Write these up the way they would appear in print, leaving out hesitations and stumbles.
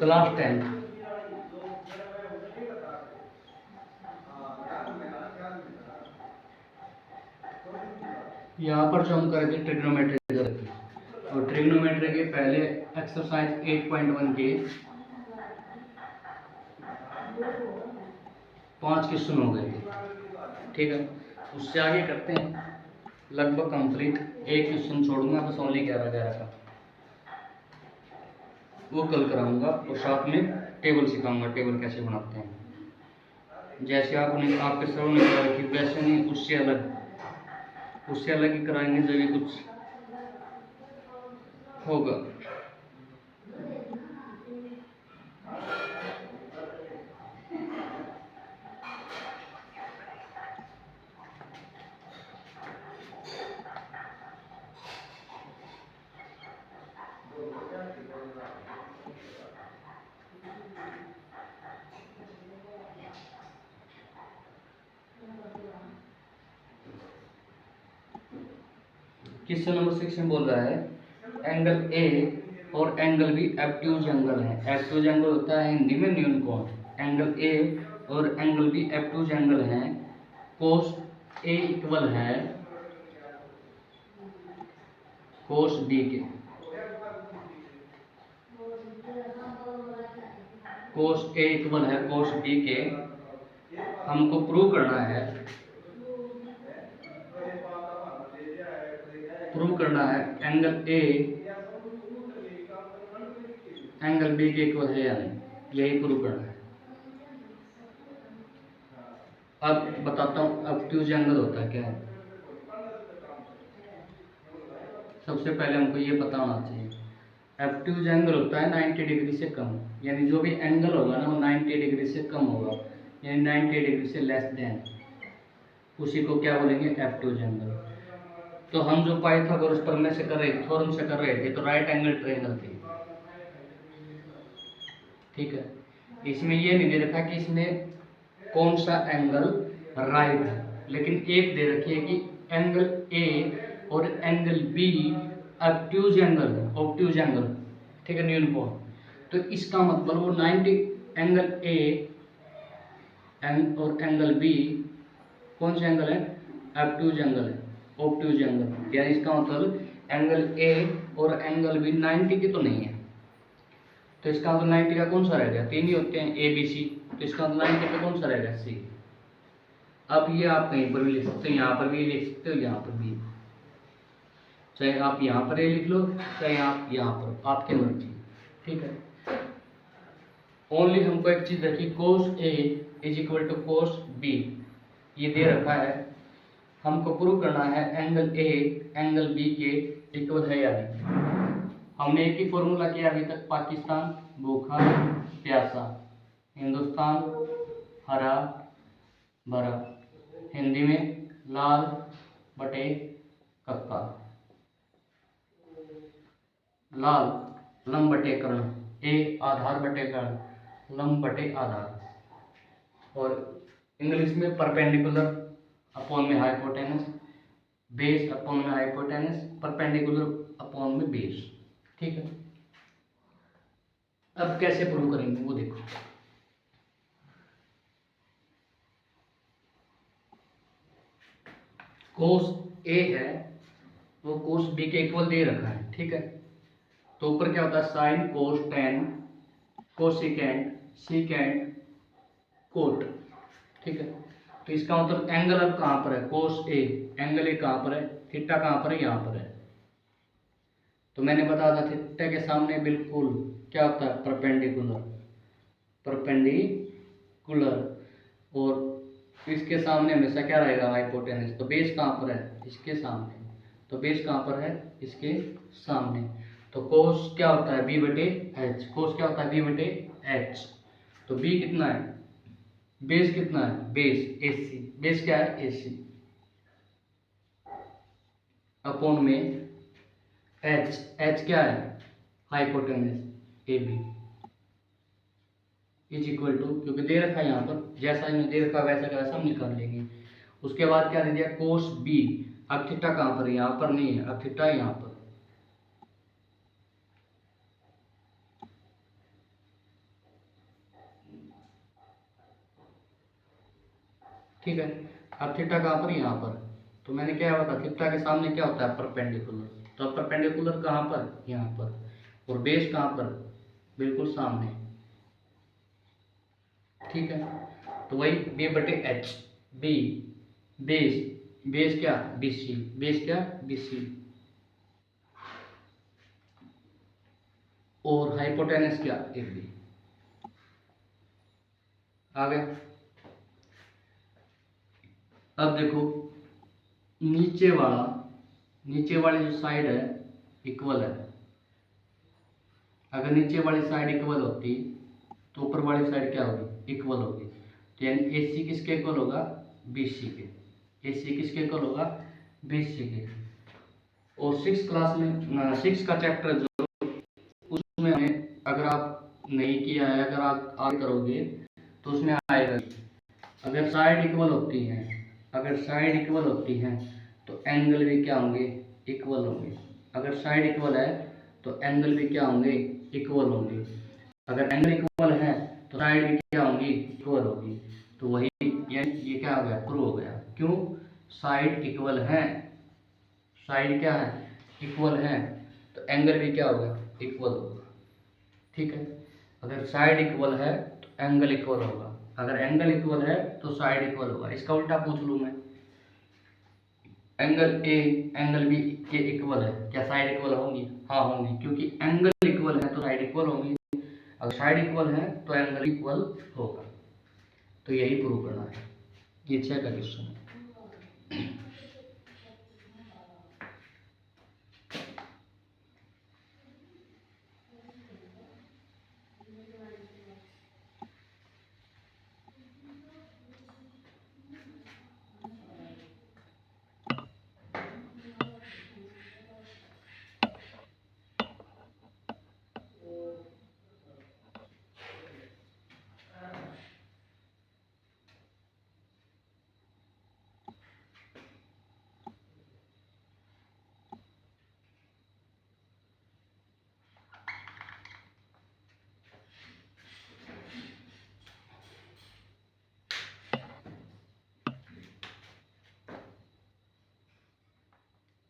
Class 10 यहाँ पर जो हम करेंगे ट्रिग्नोमेट्री करेंगे, और ट्रिग्नोमेट्री के पहले एक्सरसाइज 8.1 के 5 क्वेश्चन हो गए थे, ठीक है। उससे आगे करते हैं लगभग कंप्लीट। एक क्वेश्चन छोड़ूंगा बस, ओनली 11 का, वो कल कराऊंगा, और साथ में टेबल सिखाऊंगा, टेबल कैसे बनाते हैं। जैसे आपने आपके सर ने करा कि वैसे नहीं, उससे अलग ही कराएंगे जो भी कुछ होगा। क्वेश्चन नंबर 6 में बोल रहा है एंगल ए और एंगल बी एब्ट्यूज एंगल है। एब्ट्यूज एंगल होता है हिंदी में न्यून कोण। एंगल ए और एंगल बी एब्ट्यूज एंगल है। कोस ए इक्वल है कोस बी के। कोस ए इक्वल है कोस बी के। हमको प्रूव करना है एंगल ए एंगल बी के इक्वल है या नहीं, यही प्रूव करना है। अब बताता हूँ ऑब्ट्यूज एंगल होता है क्या है। सबसे पहले हमको ये पता होना चाहिए ऑब्ट्यूज एंगल होता है 90 डिग्री से कम, यानी जो भी एंगल होगा ना वो 90 डिग्री से कम होगा, यानी 90 डिग्री से लेस देन, उसी को क्या बोलेंगे ऑब्ट्यूज एंगल। तो हम जो पाइथागोरस प्रमेय से कर रहे थे, थ्योरम से कर रहे थे, तो राइट एंगल ट्रायंगल थी, ठीक है। इसमें ये नहीं दे रखा कि इसमें कौन सा एंगल राइट है, लेकिन एक दे रखी है कि एंगल ए और एंगल बी ऑब्ट्यूज एंगल है, ऑब्ट्यूज एंगल, ठीक है, न्यून कोण। तो इसका मतलब वो 90 एंगल ए और एंगल बी कौन सा एंगल है, ऑब्ट्यूज एंगल है, ऑब्ट्यूज एंगल। यानी इसका मतलब एंगल ए और एंगल बी 90 के तो नहीं है, तो इसका मतलब 90 का कौन सा रहेगा, तीन ही होते हैं ए बी सी, तो इसका मतलब 90 का कौन सा रहेगा, सी। अब ये आप कहीं पर भी लिख सकते हो, यहाँ पर भी लिख सकते हो, यहाँ पर भी, चाहे आप यहाँ पर ए लिख लो, चाहे आप यहाँ पर, आपके मर्जी, ठीक है। ओनली हमको एक चीज रखी, cos A is equal to cos B, ये दे रखा है। हमको प्रूव करना है एंगल ए एंगल बी के इक्वल है या नहीं। हमने एक ही फॉर्मूला किया अभी तक, पाकिस्तान भूखा प्यासा, हिंदुस्तान हरा भरा, हिंदी में लाल बटे कक्का, लाल लंब बटे कर्ण, ए आधार बटे कर्ण, लंब बटे आधार, और इंग्लिश में परपेंडिकुलर अपॉन में हाइपोटेनस, बेस अपॉन में हाइपोटेनस, परपेंडिकुलर अपॉन में बेस, ठीक है। अब कैसे प्रूव करेंगे वो देखो। कोस ए है वो कोस बी के इक्वल दे रखा है, ठीक है। तो ऊपर क्या होता है, sine cos tan cosecant secant cot, ठीक है। तो इसका मतलब एंगल अब कहां पर है, कोस ए, एंगल ए कहां पर है, थीटा कहां पर है, यहां पर है। तो मैंने बताया था थीटा के सामने बिल्कुल क्या होता है, परपेंडिकुलर, परपेंडिकुलर, और इसके सामने हमेशा क्या रहेगा, हाइपोटेनस। तो बेस कहां पर है, इसके सामने, तो बेस कहां पर है, इसके सामने। तो कोस क्या होता है, बी बटे एच, कोस क्या होता है, बी बटे एच। तो बी कितना है, बेस कितना है, बेस ए सी, बेस क्या है, ए सी, अपॉन में एच, एच क्या है, hypotenuse A B, is equal to, क्योंकि दे रखा है यहाँ पर, जैसा इन्हें दे रखा वैसा का वैसा हम निकाल लेंगे। उसके बाद क्या दे दिया, कोस बी, अब थीटा कहाँ पर है, यहाँ पर नहीं है, अब थीटा यहाँ पर, ठीक है। अब थीटा कहाँ पर, यहाँ पर, तो मैंने क्या बताया थीटा के सामने क्या होता है परपेंडिकुलर, तो परपेंडिकुलर कहाँ पर, यहाँ पर, और बेस कहाँ पर, बिल्कुल सामने, ठीक है। तो वही बी बटे एच, बी बेस, बेस क्या बी सी, बेस क्या बी सी, और हाइपोटेनस क्या एक बी, आ गया। अब देखो नीचे वाला, नीचे वाली जो साइड है इक्वल है, अगर नीचे वाली साइड इक्वल होती तो ऊपर वाली साइड क्या होगी, इक्वल होगी। तो यानी ए सी किसके इक्वल होगा, बी सी के, ए सी किसके इक्वल होगा, बी सी के। और 6 क्लास में 6 का चैप्टर जो उसमें हमें, अगर आप नहीं किया है, अगर आप आगे करोगे तो उसमें आएगा, अगर साइड इक्वल होती हैं, अगर साइड इक्वल होती हैं तो एंगल भी क्या होंगे, इक्वल होंगे। अगर साइड इक्वल है तो एंगल भी क्या होंगे, इक्वल होंगे। अगर एंगल इक्वल है तो साइड भी क्या होंगी, इक्वल होगी। तो वही ये क्या हो गया, प्रूव हो गया। क्यों, साइड इक्वल है, साइड क्या है, इक्वल है, तो एंगल भी क्या होगा, इक्वल होगा, ठीक है। अगर साइड इक्वल है तो एंगल इक्वल होगा, अगर एंगल इक्वल है तो साइड इक्वल होगा। इसका उल्टा पूछ लूँ मैं, एंगल ए एंगल बी के इक्वल है, क्या साइड इक्वल होंगी, हाँ होंगी, क्योंकि एंगल इक्वल है तो साइड इक्वल होंगी, अगर साइड इक्वल है तो एंगल इक्वल होगा। तो यही प्रूव करना है, ये 6 का क्वेश्चन है।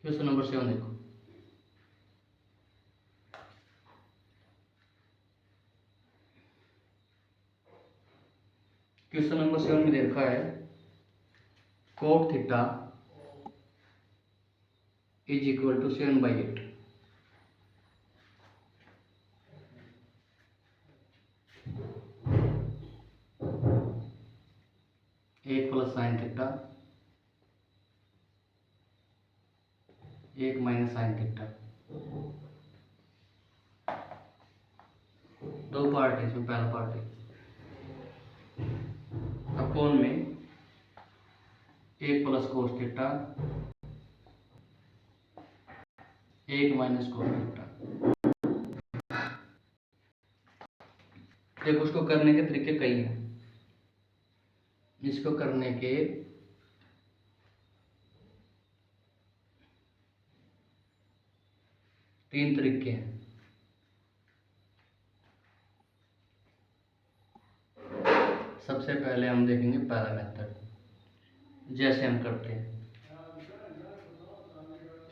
क्वेश्चन नंबर 7 देखो, क्वेश्चन नंबर 7 में दे रखा है cot theta is equal to 7/8। एक प्लस साइन थीटा, एक माइनस साइन थीटा, दो पार्ट है इसमें, पहला पार्ट है अपॉन में एक प्लस कोस थीटा, एक माइनस कोस थीटा। देखो उसको करने के तरीके कई हैं, इसको करने के तीन तरीके हैं। सबसे पहले हम देखेंगे पहला मेथड, जैसे हम करते हैं।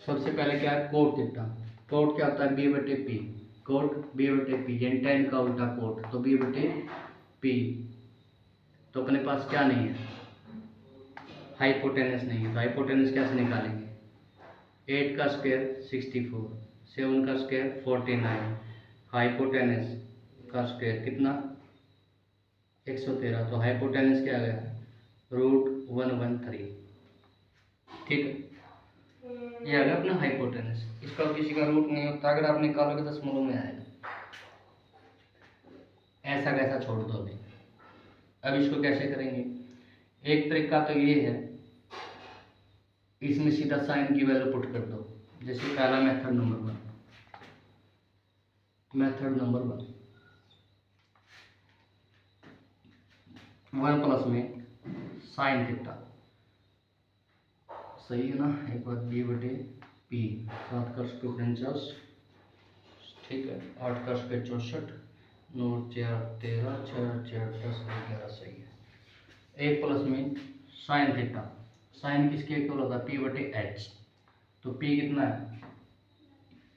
सबसे पहले क्या है, कोट थीटा। कोट क्या होता है, बी बटे पी, कोट बी बटे पी, यानी टेन का उल्टा कोट, तो बी बटे पी। तो अपने पास क्या नहीं है, हाइपोटेनस नहीं है, तो हाइपोटेनस कैसे निकालेंगे, 8 का स्क्वायर 64, 7 का स्क्वायर 49, हाइपोटेनस का स्क्वायर कितना 113, तो हाइपोटेनस क्या आ गया, √113, ठीक है। ये आ गया अपना हाइपोटेनस। इसका किसी का रूट नहीं होता, अगर आप निकालोगे तो दशमलव में आएगा, ऐसा कैसा छोड़ दो अभी। अब इसको कैसे करेंगे, एक तरीका तो ये है, इसमें सीधा साइन की वैल्यू पुट कर दो। जैसे पहला method number 1, method number 1 plus में साइन थीटा, सही है ना, एक बार बी बटे पी, 7 का स्क्वायर 49, ठीक है, 8 का स्क्वायर 64, 9 4 13, 6 4 10 11, सही है। एक प्लस में साइन थीटा, साइन किसके इक्वल होता है पी बटे एच। तो पी कितना है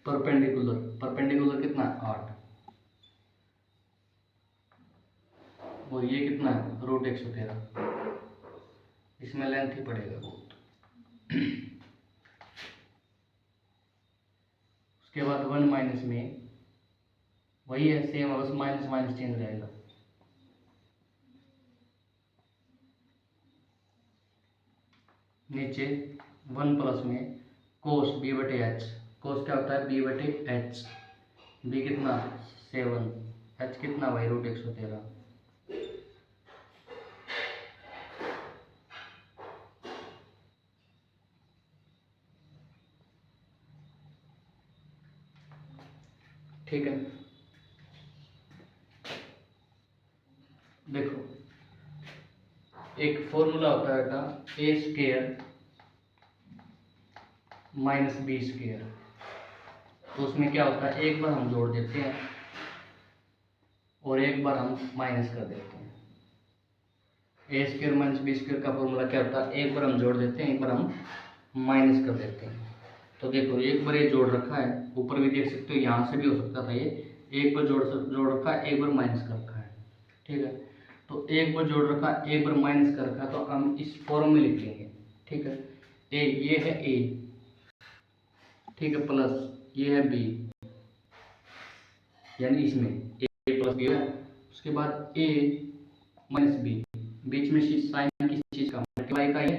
परपेंडिकुलर, परपेंडिकुलर कितना है 8, और ये कितना है रूट 113, इसमें लेंथ ही पड़ेगा बहुत। उसके बाद 1 माइनस में वही है सेम, बस माइनस माइनस चेंज रहेगा। नीचे 1 प्लस में कोस बी बटे एच, कोस क्या होता है बी बटे एच, बी कितना 7, एच कितना भाई रूट 113। ठीक है, देखो एक फॉर्मूला होता है बेटा ए स्क्वायर माइनस बी स्क्वायर, तो उसमें क्या होता है एक बार हम जोड़ देते हैं और एक बार हम माइनस कर देते हैं। ए स्क्वायर माइनस बी स्क्वायर का फॉर्मूला क्या होता है एक बार हम जोड़ देते हैं एक बार हम माइनस कर देते हैं। तो देखो एक बार ये जोड़ रखा है, ऊपर भी देख सकते हो यहाँ से भी हो सकता था, ये एक बार जोड़ रखा है एक बार माइनस कर रखा है। ठीक है, तो एक बार जोड़ रखा है एक बार माइनस कर रखा है, तो हम इस फॉर्म में लिख लेंगे। ठीक है, ए ये है ए, ठीक है, प्लस ये है बी, यानी इसमें ए प्लस बी है। उसके बाद ए माइनस बी, बीच में साइन किस चीज का मल्टीप्लाई का है,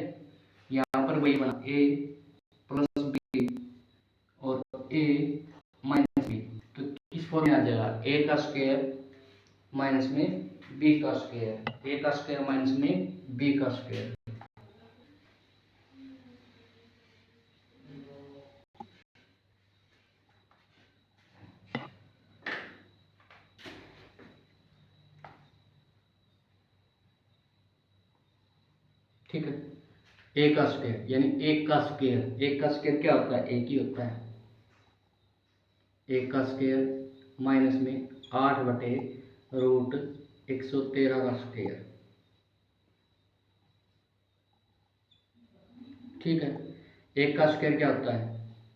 यहाँ पर वही बना ए प्लस बी और ए माइनस बी, तो इस फॉर्म में आ जाएगा ए का स्क्वायर माइनस में बी का स्क्वायर, ए का स्क्वायर माइनस में बी का स्क्वायर। ठीक है, ए का स्क्वायर यानी एक का स्क्वायर, एक का स्क्वायर क्या होता है एक ही होता है, एक का स्क्वायर माइनस में 8 बटे रूट 113 का स्क्वायर। ठीक है, एक का स्क्वायर क्या होता है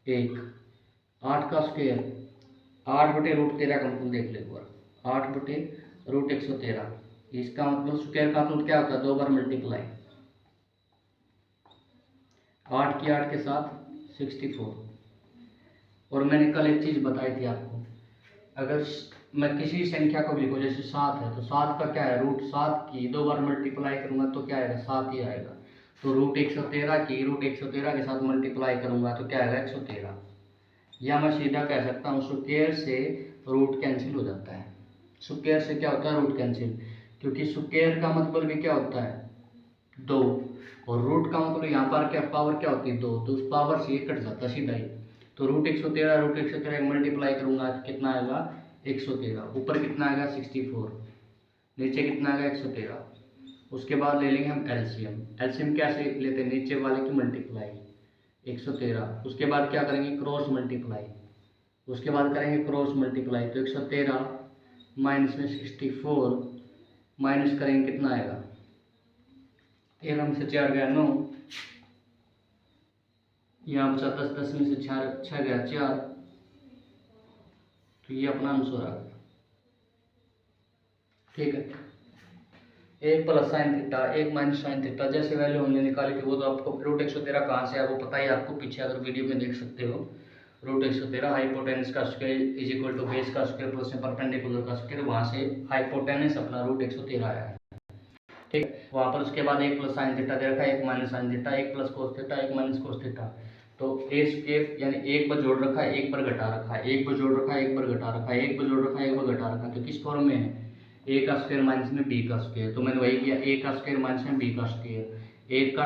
एक, 8 का स्क्वायर 8 बटे रूट 13 का मतलब देख ले एक बार, 8 बटे रूट 113, इसका मतलब स्क्वायर का मतलब क्या होता है 2 बार मल्टीप्लाई, 8 की 8 के साथ 64। और मैंने कल एक चीज़ बताई थी आपको, अगर मैं किसी संख्या को भी लिखूँ जैसे 7 है, तो 7 का क्या है रूट 7 की 2 बार मल्टीप्लाई करूंगा तो क्या आएगा 7 ही आएगा। तो रूट 113 की रूट 113 के साथ मल्टीप्लाई करूंगा तो क्या आएगा 113, या मैं सीधा कह सकता हूँ स्क्वायर से रूट कैंसिल हो जाता है। स्क्वायर से क्या होता है रूट कैंसिल, क्योंकि स्क्वायर का मतलब भी क्या होता है 2, और रूट का मतलब यहाँ पर क्या पावर क्या होती है 2, तो उस पावर से ये कट जाता है सीधा ही। तो रूट 113 मल्टीप्लाई करूंगा कितना आएगा 113, ऊपर कितना आएगा 64, नीचे कितना आएगा 113। उसके बाद ले लेंगे हम एलसीएम, एलसीएम कैसे लेते हैं नीचे वाले की मल्टीप्लाई 113, उसके बाद क्या करेंगे क्रॉस मल्टीप्लाई, उसके बाद करेंगे क्रॉस मल्टीप्लाई, तो 113 माइनस में 64 माइनस करेंगे कितना आएगा 13 में से 4 गया 9, यहाँ बचा 10, 10 में से 6 गया 4, तो ये अपना आंसर आ गया। ठीक है, एक प्लस साइन थीटा एक माइनस साइन थीटा जैसे वैल्यू हमने निकाली थी वो तो आपको रूट 113 कहाँ से है वो पता ही आपको, पीछे अगर वीडियो में देख सकते हो। रूट 113 हाइपोटेनस का square is equal to base का स्क्वायर प्लस में परपेंडिकुलर का स्क्वायर, वहाँ से हाइपोटेनस अपना रूट 113 आया है। ठीक, वहाँ पर उसके बाद एक प्लस साइन थीटा दे रखा है एक माइनस साइन थीटा, एक प्लस कोस थीटा एक माइनस कोस थीटा। तो ए स्क्वायर यानी एक बार जोड़ रखा है एक बार घटा रखा है, एक बार जोड़ रखा है एक बार घटा रखा है, एक बार जोड़ रखा है एक बार घटा रखा है, तो किस फॉर्म में है ए का स्क्वायर माइनस में बी का स्क्वायर। तो मैंने वही किया ए का स्क्वायर माइनस में बी का स्क्वायर, एक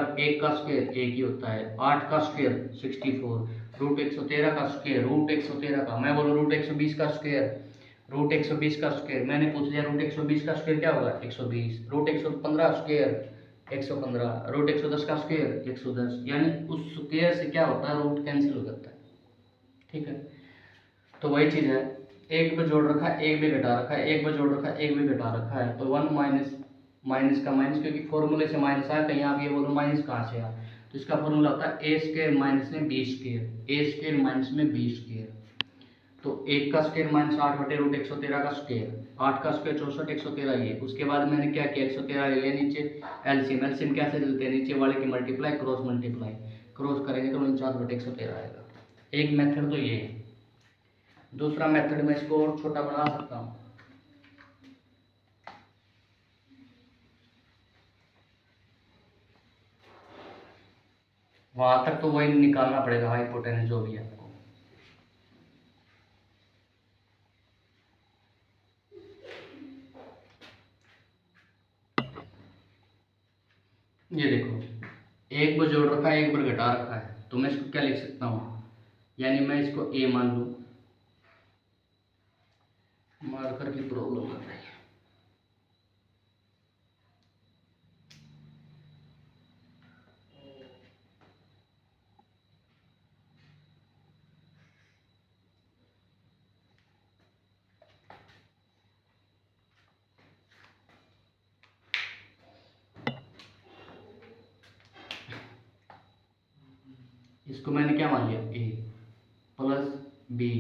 का स्क्वायर एक ही होता है, 8 का स्क्वायर 64, रूट 113 का स्क्वायर रूट 113 का, मैं बोलूँ रूट 120 का स्क्वायर रूट 120 का स्क्वायर, मैंने पूछ लिया रूट 120 का स्क्वायर क्या होगा 120, रूट 115 स्क्वायर 115, रूट 110 का स्क्वायर 110, यानी उस स्क्वायर से क्या होता है रूट कैंसिल हो जाता है। ठीक है, तो वही चीज़ है, एक पे जोड़ रखा है एक भी घटा रखा है, एक पे जोड़ रखा है एक भी घटा रखा है, तो 1 माइनस माइनस का माइनस, क्योंकि फॉर्मूले से माइनस आया, कहीं आप ये बोलो माइनस कहाँ से आया, तो इसका फॉर्मूला होता है ए स्क्वायर माइनस में बी स्क्वायर, ए स्क्वायर माइनस में बी स्क्वायर। तो 1 का स्क्वायर माइनस 8 बटे रूट 113 का स्क्वायर, 8 का स्क्वायर 64, 113 ये। उसके बाद मैंने क्या किया, 113 ले लिया नीचे, एलसीएम, एलसीएम कैसे लेते हैं, नीचे वाले की मल्टीप्लाई क्रॉस मल्टीप्लाई, क्रॉस करेंगे तो 49 बटे 113 आएगा। एक मेथड तो ये है। दूसरा मेथड में इसको और छोटा बना सकता हूँ, वहां तक तो वही निकालना पड़ेगा, हाइपोटेनस जो भी है आपको। ये देखो, एक बार जोड़ रखा है, एक बार घटा रखा है, तो मैं इसको क्या लिख सकता हूँ, यानी मैं इसको ए मान लूँ, मार्कर की प्रॉब्लम कर रही है। इसको मैंने क्या मान लिया, ए प्लस बी,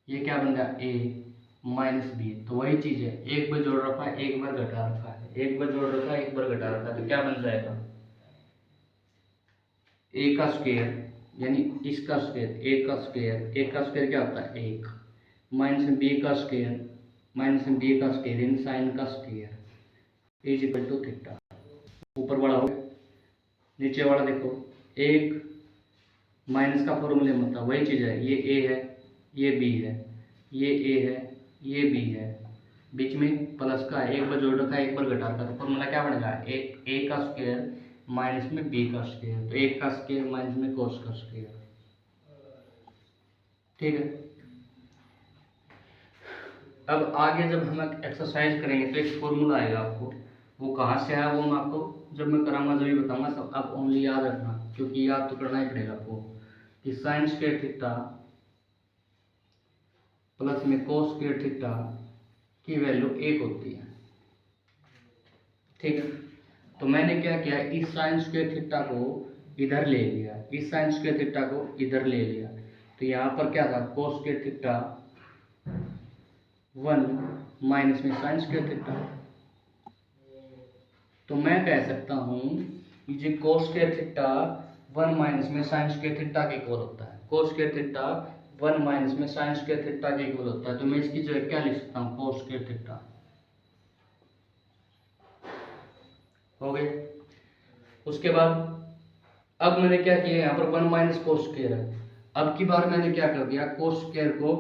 ये क्या बन गया, ए माइनस बी। तो वही चीज है, एक बार जोड़ रखा है, एक बार घटा रखा है, एक बार जोड़ रखा है, एक बार घटा रखा है, तो क्या बन जाएगा, ए का स्क्वायर यानी इसका स्क्वायर, ए का स्क्वायर, ए का स्क्वायर क्या होता है, एक, माइनस बी का स्क्वायर, माइनस बी का स्क्वायर यानी साइन का square is equal to theta. ऊपर वाला हो, नीचे वाला देखो, एक माइनस का फॉर्मूले में होता है, वही चीज़ है, ये ए है, ये बी है, ये ए है, ये बी है, बीच में प्लस का है, एक बार जोड़ रखा है, एक बार घटा रखा है, तो फॉर्मूला क्या बनेगा, एक ए का स्क्वायर माइनस में बी का स्क्वायर, तो एक का स्क्वायर माइनस में कोस का स्क्वायर। ठीक है, अब आगे जब हम एक्सरसाइज करेंगे तो एक फॉर्मूला आएगा आपको, वो कहाँ से आया वो मैं आपको जब मैं कराऊंगा जब भी बताऊंगा, सब आप ओनली याद रखना, क्योंकि याद तो करना ही पड़ेगा आपको, कि साइन स्क्वायर थीटा प्लस में कोस स्क्वायर थीटा की वैल्यू 1 होती है। ठीक है, तो मैंने क्या किया, इस साइन स्क्वायर थीटा को इधर ले लिया, इस साइन स्क्वायर थीटा को इधर ले लिया, तो यहाँ पर क्या था, कोस स्क्वायर थीटा 1 माइनस में साइन स्क्वायर थीटा। तो मैं कह सकता हूँ ये कोस स्क्वायर थीटा 1 माइनस में साइन स्क्वायर थीटा के इक्वल होता है, कोस स्क्वायर थीटा 1 माइनस में साइन स्क्वायर थीटा के इक्वल होता है, तो मैं इसकी जगह क्या लिख सकता हूँ, कोस स्क्वायर थीटा। हो गए, उसके बाद अब मैंने क्या किया, यहाँ पर 1 माइनस कोस स्क्वायर है, अब की बार मैंने क्या कर दिया, कोस स्क्वायर को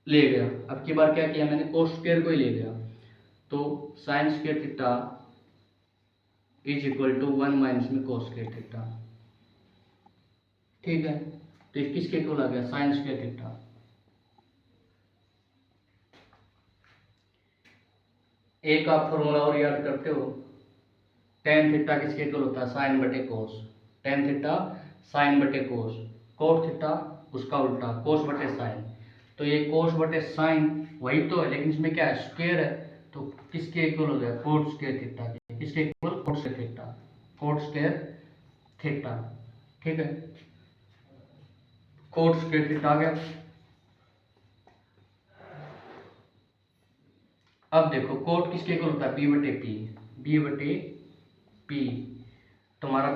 ले गया, अब की बार क्या किया मैंने, कोस स्क्वायर को ही ले गया, तो sine square theta is equal to 1 minus में कोस स्क्वायर थीटा। ठीक है, तो किसके इक्वल आ गया, साइन स्क्वायर थीटा। एक आप फॉर्मूला और याद करते हो, टेन थीटा किसके इक्वल होता है, साइन बटे कोस, टेन थीटा साइन बटे कोस, कोट थीटा उसका उल्टा कोस बटे साइन, तो ये कोस बटे साइन वही तो है, लेकिन इसमें क्या है, स्क्वायर है, तो किसके इक्वल हो गया, कोट स्क्वायर थीटा के, किसके equal, coat square theta, coat square theta. ठीक है, कोट स्क्वायर थीटा आ गया। अब देखो कोट किसके इक्वल होता है, बी बटे पी, बी बटे पी, तुम्हारा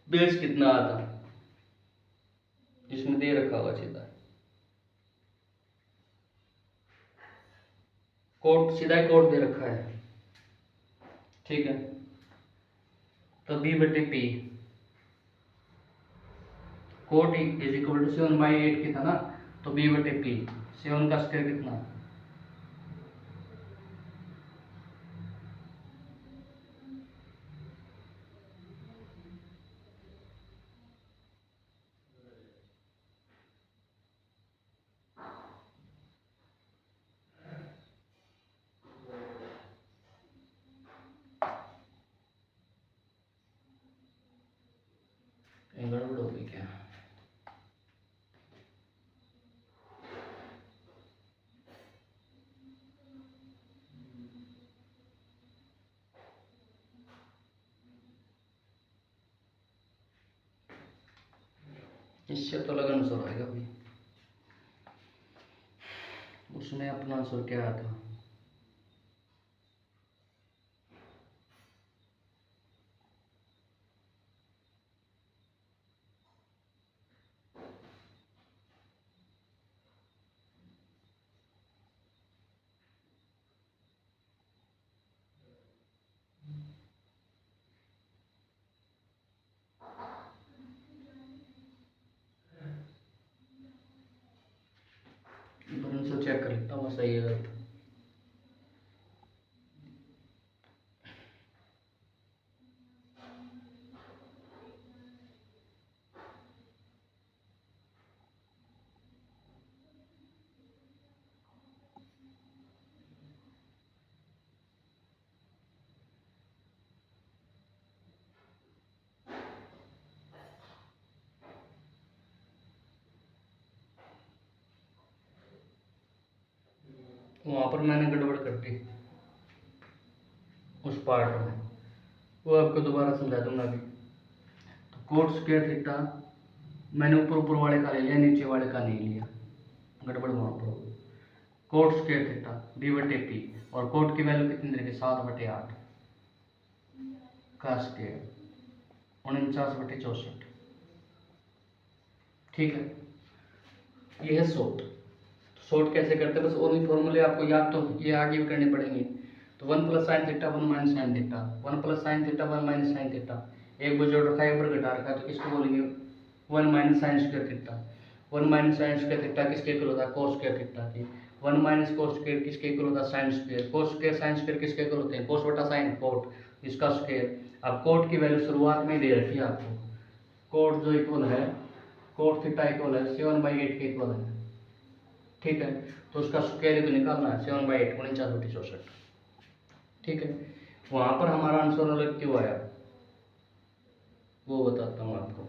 बेस कितना आता, इसमें दे रखा हुआ सीधा, कोट सीधा ही कोट दे रखा है। ठीक है, तो बी बटे P, cot is equal to 7/8 की था ना, तो बी बटे पी, 7 का स्क्वायर कितना, गड़बड़ हो गई क्या, इससे तो अलग आंसर आएगा भाई। उसमें अपना आंसर क्या आया था? आंसर चेक कर लेता हूँ सही है। वहाँ पर मैंने गड़बड़ कर दी उस पार्ट में, वो आपको दोबारा समझा दूंगा अभी। तो कोट स्क्वायर थीटा मैंने ऊपर ऊपर वाले का ले लिया, नीचे वाले का नहीं लिया, गड़बड़ वहाँ पर। कोट स्क्वायर थीटा d/p और कोट की वैल्यू कितनी दे रखी? 7/8 का स्क्वायर 49/64। ठीक है, ये है शॉर्ट। शॉर्ट कैसे करते हैं? बस ओनली फॉर्मूले आपको याद तो ये आगे भी करने पड़ेंगे। तो 1 + sin theta 1 - sin theta, 1 + sin theta 1 - sin theta, एक बार जोड़ रखा है एक बार घटा रखा है, तो किसको बोलेंगे? 1 - sin square theta. 1 - sin square theta किसके इक्वल होता है? cos स्क्वायर थीटा के। 1 - cos स्क्वायर किसके इक्वल होता है? sin square. cos square sin square किसके इक्वल होते हैं? cos बटा sin, कोट, इसका स्क्वायर। अब कोट की वैल्यू शुरुआत में दे रखी है आपको, कोट जो इक्वल है, कोट थीटा इक्वल है 7/8 के इक्वल है। ठीक है, तो उसका स्क्वायर तो निकालना है, 7/8 49/64। ठीक है, वहां पर हमारा आंसर अलग क्यों आया वो बताता हूँ आपको,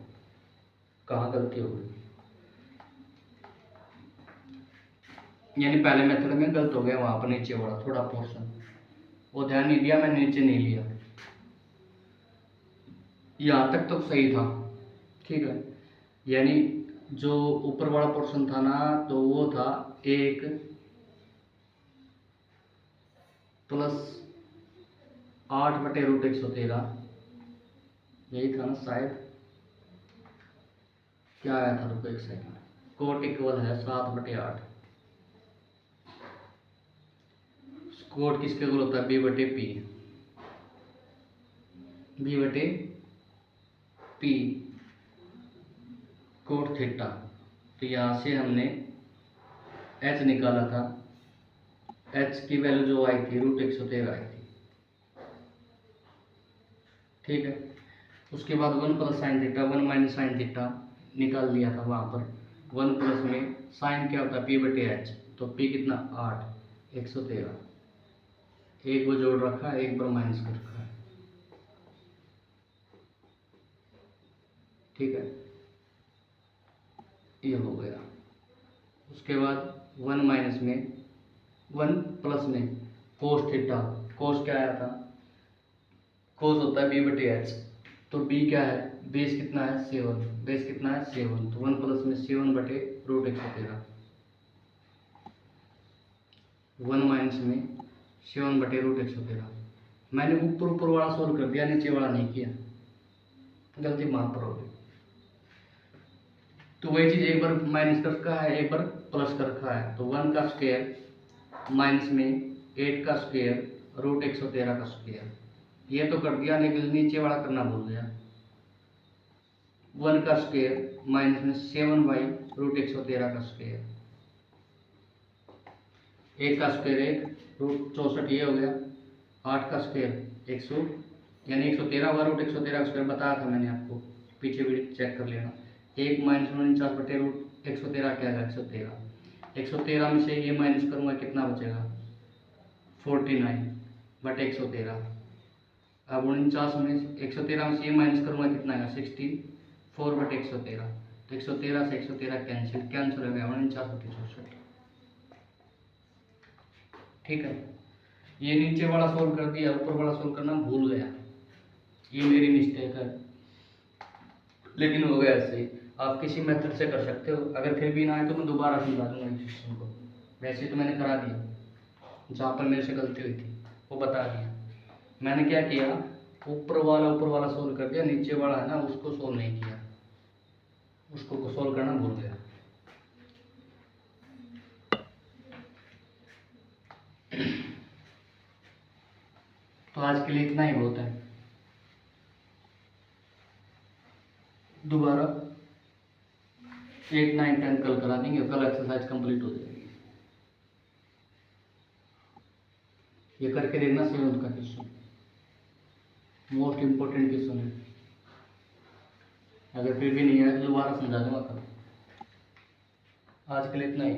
कहाँ गलती हो गई। यानी पहले मेथड में गलत हो गया, वहां पर नीचे वाला थोड़ा पोर्शन वो ध्यान नहीं दिया, मैंने नीचे नहीं लिया। यहाँ तक तो सही था। ठीक है, यानी जो ऊपर वाला पोर्शन था ना, तो वो था 1 + 8/√113, यही था ना शायद। क्या आया था? रुको एक सेकंड। कोट इक्वल है 7/8, कोट किसके इक्वल होता है? b/p, b/p cot theta. तो यहाँ से हमने h निकाला था, h की वैल्यू जो आई थी √113 आई थी। ठीक है, उसके बाद 1 + sin थीटा 1 - sin थीटा निकाल लिया था वहाँ पर। 1 प्लस में साइन क्या होता है? p/h, तो p कितना? 8 113, एक बार जोड़ रखा है एक बार माइनस कर रखा है। ठीक है, ये हो गया। उसके बाद 1 माइनस में 1 प्लस में कोस थीटा, कोस क्या आया था? कोस होता है b/h, तो b क्या है? बेस कितना है? 7, बेस कितना है? 7, तो 1 प्लस में 7/√113, 1 माइनस में 7/√113। मैंने ऊपर ऊपर वाला सोल्व कर दिया, नीचे वाला नहीं किया, गलती माफ पर हो गई। तो वही चीज एक बार माइनस कर रखा है एक बार प्लस कर रखा है, तो 1 का स्क्वायर माइनस में 8 का स्क्वायर √113 का स्क्वायर, ये तो कर दिया, लेकिन नीचे वाला करना भूल गया। 1 का स्क्वायर माइनस में 7/√113 का स्क्वायर, 1 का स्क्वायर 1 √64, ये हो गया। 8 का स्क्वायर 100, यानी 113 होगा, √113 का स्क्वायर बताया था मैंने आपको, पीछे भी चेक कर लेना। 1 - 49/√113 क्या है? 113। 113 में से ये माइनस करूँगा कितना बचेगा? 49/113। अब 49 में 113 में से ये माइनस करूँगा कितना है? 64/113, तो 113 से 113 कैंसिल, कैंसिल हो गया 49/64। ठीक है, ये नीचे वाला सोल्व कर दिया, ऊपर वाला सोल्व करना भूल गया, ये मेरी मिस्टेक है, लेकिन हो गया ऐसे ही। आप किसी मेथड से कर सकते हो। अगर फिर भी ना आए तो मैं दोबारा समझा दूंगा इस क्वेश्चन को। वैसे तो मैंने करा दिया, जहाँ पर मेरे से गलती हुई थी वो बता दिया। मैंने क्या किया, ऊपर वाला सोल्व कर दिया, नीचे वाला है ना उसको सोल्व नहीं किया, उसको सोल्व करना भूल गया। तो आज के लिए इतना ही बहुत है। दोबारा 8, 9, 10 कल करा देंगे, कल एक्सरसाइज कंप्लीट हो जाएगी। ये करके देखना, 7th का क्वेश्चन मोस्ट इम्पोर्टेंट क्वेश्चन है। अगर फिर भी नहीं है तो दोबारा समझा दूंगा कल। आज के लिए इतना ही।